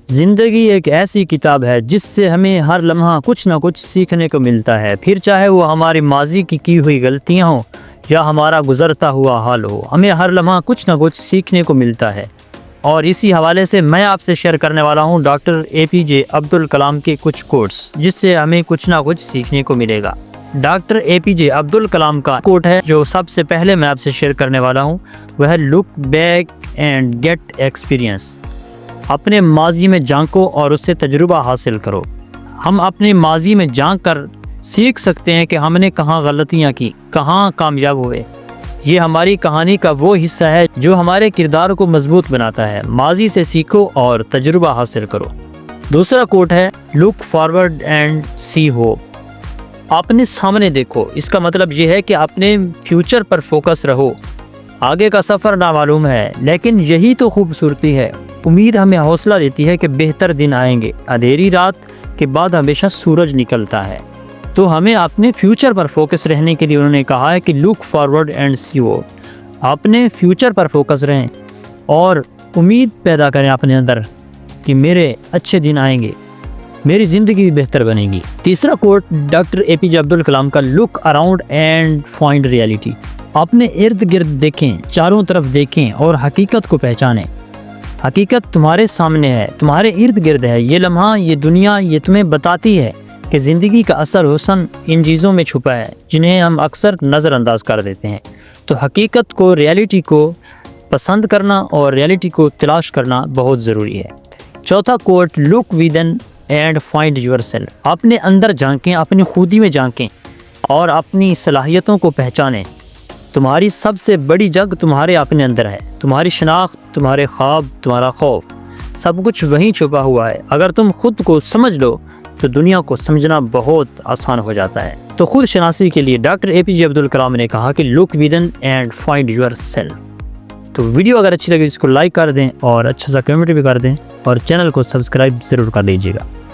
زندگی ایک ایسی کتاب ہے جس سے ہمیں ہر لمحہ کچھ نہ کچھ سیکھنے کو ملتا ہے، پھر چاہے وہ ہماری ماضی کی ہوئی غلطیاں ہوں یا ہمارا گزرتا ہوا حال ہو، ہمیں ہر لمحہ کچھ نہ کچھ سیکھنے کو ملتا ہے۔ اور اسی حوالے سے میں آپ سے شیئر کرنے والا ہوں ڈاکٹر اے پی جے عبد الکلام کے کچھ کوٹس، جس سے ہمیں کچھ نہ کچھ سیکھنے کو ملے گا۔ ڈاکٹر اے پی جے عبد الکلام کا کوٹ ہے جو سب سے پہلے میں آپ سے شیئر کرنے والا ہوں، وہ ہے look back and get experience. اپنے ماضی میں جھانکو اور اس سے تجربہ حاصل کرو۔ ہم اپنے ماضی میں جھانک کر سیکھ سکتے ہیں کہ ہم نے کہاں غلطیاں کی، کہاں کامیاب ہوئے۔ یہ ہماری کہانی کا وہ حصہ ہے جو ہمارے کردار کو مضبوط بناتا ہے۔ ماضی سے سیکھو اور تجربہ حاصل کرو۔ دوسرا کوٹ ہے look forward and see hope. اپنے سامنے دیکھو، اس کا مطلب یہ ہے کہ اپنے فیوچر پر فوکس رہو۔ آگے کا سفر نامعلوم ہے، لیکن یہی تو خوبصورتی ہے۔ امید ہمیں حوصلہ دیتی ہے کہ بہتر دن آئیں گے۔ اندھیری رات کے بعد ہمیشہ سورج نکلتا ہے۔ تو ہمیں اپنے فیوچر پر فوکس رہنے کے لیے انہوں نے کہا ہے کہ look forward and see hope. اپنے فیوچر پر فوکس رہیں اور امید پیدا کریں اپنے اندر کہ میرے اچھے دن آئیں گے، میری زندگی بہتر بنے گی۔ تیسرا کوٹ ڈاکٹر اے پی جے عبد الکلام کا، look around and find reality. اپنے ارد گرد دیکھیں، چاروں طرف دیکھیں اور حقیقت کو پہچانیں۔ حقیقت تمہارے سامنے ہے، تمہارے ارد گرد ہے۔ یہ لمحہ، یہ دنیا، یہ تمہیں بتاتی ہے کہ زندگی کا اصل حسن ان چیزوں میں چھپا ہے جنہیں ہم اکثر نظر انداز کر دیتے ہیں۔ تو حقیقت کو، ریئلٹی کو پسند کرنا اور ریئلٹی کو تلاش کرنا بہت ضروری ہے۔ چوتھا کوٹ لک ودن اینڈ فائنڈ یور سیلف۔ اپنے اندر جھانکیں، اپنی خودی میں جھانکیں اور اپنی صلاحیتوں کو پہچانیں۔ تمہاری سب سے بڑی جنگ تمہارے اپنے اندر ہے۔ تمہاری شناخت، تمہارے خواب، تمہارا خوف، سب کچھ وہیں چھپا ہوا ہے۔ اگر تم خود کو سمجھ لو تو دنیا کو سمجھنا بہت آسان ہو جاتا ہے۔ تو خود شناسی کے لیے ڈاکٹر اے پی جے عبد الکلام نے کہا کہ لک ودن اینڈ فائنڈ یور سیلف۔ تو ویڈیو اگر اچھی لگے اس کو لائک کر دیں اور اچھا سا کمنٹ بھی کر دیں اور چینل کو سبسکرائب ضرور کر لیجیے گا۔